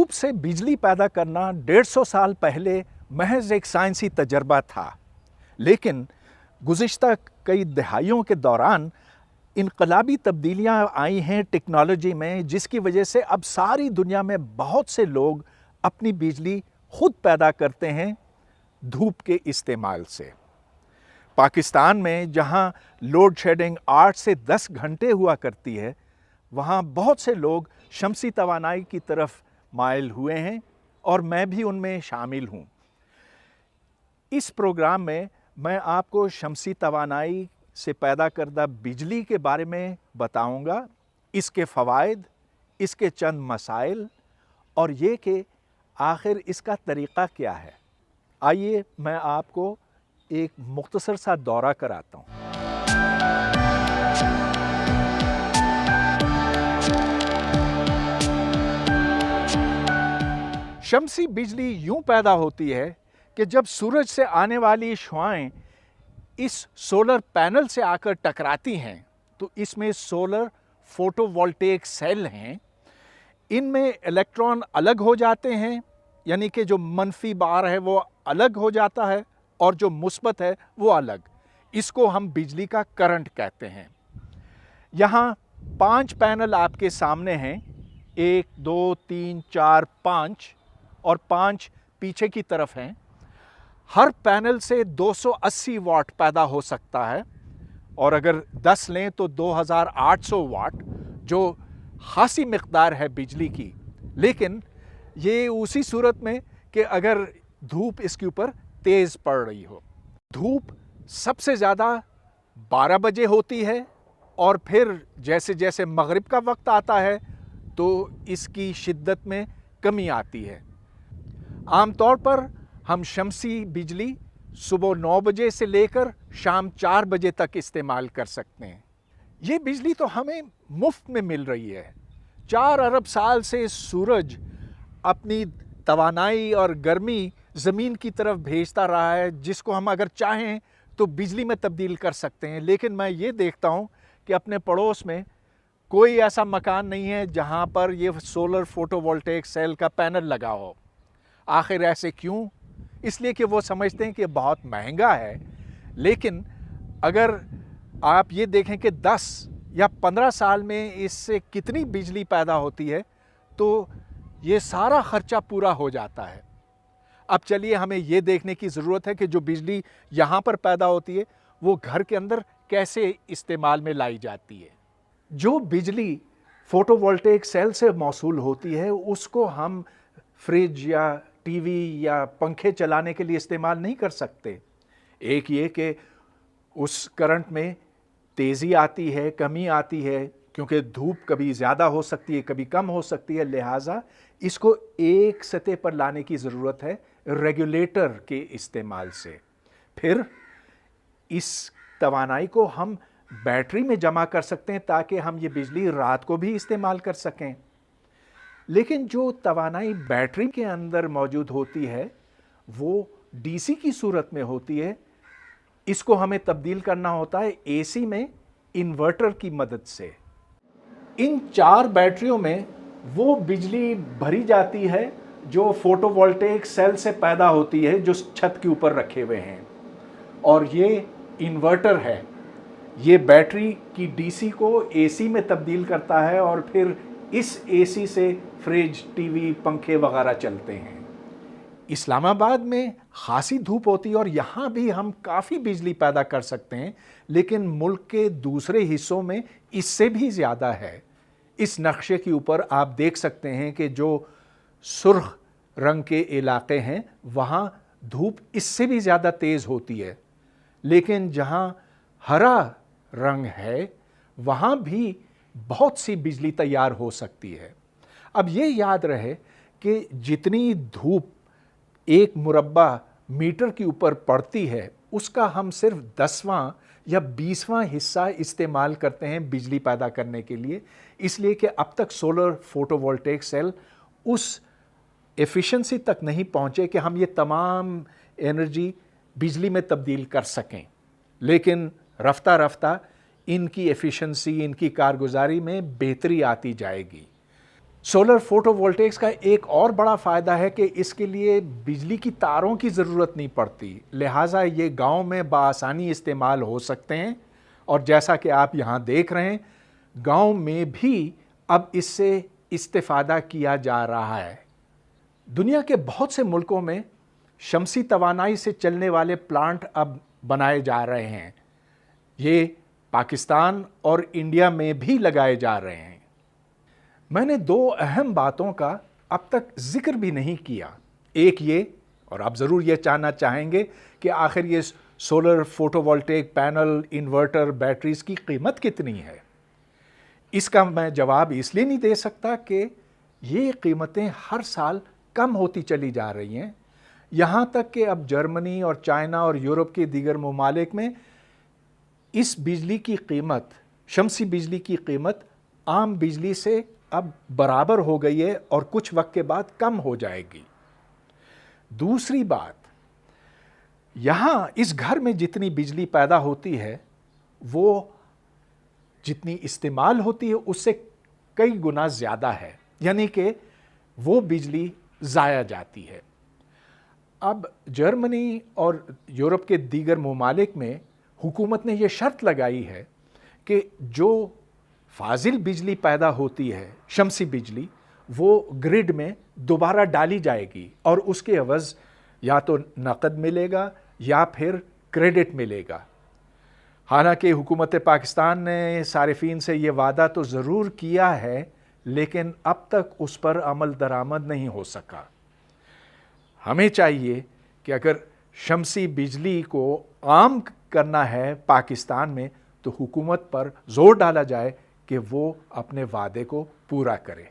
धूप से बिजली पैदा करना 150 साल पहले महज एक साइंसी तजर्बा था, लेकिन गुज़िश्ता कई दहाइयों के दौरान इनकलाबी तब्दीलियां आई हैं टेक्नोलॉजी में, जिसकी वजह से अब सारी दुनिया में बहुत से लोग अपनी बिजली खुद पैदा करते हैं धूप के इस्तेमाल से। पाकिस्तान में जहां लोड शेडिंग 8 से 10 घंटे हुआ करती है, वहां बहुत से लोग शमसी तवानाई की तरफ माइल हुए हैं और मैं भी उनमें शामिल हूं। इस प्रोग्राम में मैं आपको शमसी तवानाई से पैदा करदा बिजली के बारे में बताऊंगा, इसके फ़वाइद, इसके चंद मसाइल और ये कि आखिर इसका तरीक़ा क्या है। आइए मैं आपको एक मुख्तसर सा दौरा कराता हूँ। शमसी बिजली यूं पैदा होती है कि जब सूरज से आने वाली शुआएं इस सोलर पैनल से आकर टकराती हैं तो इसमें सोलर फोटोवोल्टेइक सेल हैं। इनमें इलेक्ट्रॉन अलग हो जाते हैं, यानी कि जो मनफी बार है वो अलग हो जाता है और जो मुस्बत है वो अलग। इसको हम बिजली का करंट कहते हैं। यहाँ 5 पैनल आपके सामने हैं, 1 2 3 4 5 और 5 पीछे की तरफ हैं। हर पैनल से 280 वाट पैदा हो सकता है और अगर 10 लें तो 2800 वाट, जो खासी मिक़दार है बिजली की। लेकिन ये उसी सूरत में कि अगर धूप इसके ऊपर तेज़ पड़ रही हो। धूप सबसे ज़्यादा 12 बजे होती है और फिर जैसे जैसे मगरिब का वक्त आता है तो इसकी शिद्दत में कमी आती है। आमतौर पर हम शमसी बिजली सुबह 9 बजे से लेकर शाम 4 बजे तक इस्तेमाल कर सकते हैं। ये बिजली तो हमें मुफ्त में मिल रही है। 4 अरब साल से सूरज अपनी तवानाई और गर्मी ज़मीन की तरफ भेजता रहा है, जिसको हम अगर चाहें तो बिजली में तब्दील कर सकते हैं। लेकिन मैं ये देखता हूँ कि अपने पड़ोस में कोई ऐसा मकान नहीं है जहाँ पर ये सोलर फोटोवोल्टेइक सेल का पैनल लगा हो। आखिर ऐसे क्यों? इसलिए कि वो समझते हैं कि बहुत महंगा है। लेकिन अगर आप ये देखें कि 10 या 15 साल में इससे कितनी बिजली पैदा होती है तो ये सारा खर्चा पूरा हो जाता है। अब चलिए हमें ये देखने की ज़रूरत है कि जो बिजली यहाँ पर पैदा होती है वो घर के अंदर कैसे इस्तेमाल में लाई जाती है। जो बिजली फोटोवोल्टेइक सेल से मौसूल होती है उसको हम फ्रिज या टीवी या पंखे चलाने के लिए इस्तेमाल नहीं कर सकते। एक ये कि उस करंट में तेज़ी आती है, कमी आती है, क्योंकि धूप कभी ज़्यादा हो सकती है, कभी कम हो सकती है। लिहाजा इसको एक सतह पर लाने की ज़रूरत है रेगुलेटर के इस्तेमाल से। फिर इस तवानाई को हम बैटरी में जमा कर सकते हैं ताकि हम ये बिजली रात को भी इस्तेमाल कर सकें। लेकिन जो तवानाई बैटरी के अंदर मौजूद होती है वो डीसी की सूरत में होती है। इसको हमें तब्दील करना होता है एसी में इन्वर्टर की मदद से। इन 4 बैटरियों में वो बिजली भरी जाती है जो फोटोवोल्टेइक सेल से पैदा होती है, जो छत के ऊपर रखे हुए हैं। और ये इन्वर्टर है, ये बैटरी की डीसी को एसी में तब्दील करता है और फिर इस एसी से फ्रिज, टीवी, पंखे वगैरह चलते हैं। इस्लामाबाद में खासी धूप होती है और यहाँ भी हम काफ़ी बिजली पैदा कर सकते हैं, लेकिन मुल्क के दूसरे हिस्सों में इससे भी ज़्यादा है। इस नक्शे के ऊपर आप देख सकते हैं कि जो सुर्ख रंग के इलाके हैं वहाँ धूप इससे भी ज़्यादा तेज़ होती है, लेकिन जहाँ हरा रंग है वहाँ भी बहुत सी बिजली तैयार हो सकती है। अब ये याद रहे कि जितनी धूप 1 मुरब्बा मीटर के ऊपर पड़ती है उसका हम सिर्फ 10वां या 20वां हिस्सा इस्तेमाल करते हैं बिजली पैदा करने के लिए, इसलिए कि अब तक सोलर फोटोवोल्टेइक सेल उस एफिशिएंसी तक नहीं पहुँचे कि हम ये तमाम एनर्जी बिजली में तब्दील कर सकें। लेकिन रफ्ता रफ्ता इनकी एफिशिएंसी, इनकी कारगुजारी में बेहतरी आती जाएगी। سولر فوٹو وولٹیکس کا ایک اور بڑا فائدہ ہے کہ اس کے لیے بجلی کی تاروں کی ضرورت نہیں پڑتی، لہٰذا یہ گاؤں میں بآسانی استعمال ہو سکتے ہیں، اور جیسا کہ آپ یہاں دیکھ رہے ہیں گاؤں میں بھی اب اس سے استفادہ کیا جا رہا ہے۔ دنیا کے بہت سے ملکوں میں شمسی توانائی سے چلنے والے پلانٹ اب بنائے جا رہے ہیں، یہ پاکستان اور انڈیا میں بھی لگائے جا رہے ہیں۔ میں نے دو اہم باتوں کا اب تک ذکر بھی نہیں کیا، ایک یہ، اور آپ ضرور یہ جاننا چاہیں گے کہ آخر یہ solar photovoltaic panel, inverter, batteries کی قیمت کتنی ہے؟ اس کا میں جواب اس لیے نہیں دے سکتا کہ یہ قیمتیں ہر سال کم ہوتی چلی جا رہی ہیں، یہاں تک کہ اب جرمنی اور چائنا اور یورپ کے دیگر ممالک میں اس بجلی کی قیمت، شمسی بجلی کی قیمت عام بجلی سے اب برابر ہو گئی ہے اور کچھ وقت کے بعد کم ہو جائے گی۔ دوسری بات، یہاں اس گھر میں جتنی بجلی پیدا ہوتی ہے وہ جتنی استعمال ہوتی ہے اس سے کئی گنا زیادہ ہے، یعنی کہ وہ بجلی ضائع جاتی ہے۔ اب جرمنی اور یورپ کے دیگر ممالک میں حکومت نے یہ شرط لگائی ہے کہ جو فاضل بجلی پیدا ہوتی ہے، شمسی بجلی، وہ گرڈ میں دوبارہ ڈالی جائے گی اور اس کے عوض یا تو نقد ملے گا یا پھر کریڈٹ ملے گا۔ حالانکہ حکومت پاکستان نے صارفین سے یہ وعدہ تو ضرور کیا ہے، لیکن اب تک اس پر عمل درآمد نہیں ہو سکا۔ ہمیں چاہیے کہ اگر شمسی بجلی کو عام کرنا ہے پاکستان میں تو حکومت پر زور ڈالا جائے کہ وہ اپنے وعدے کو پورا کرے۔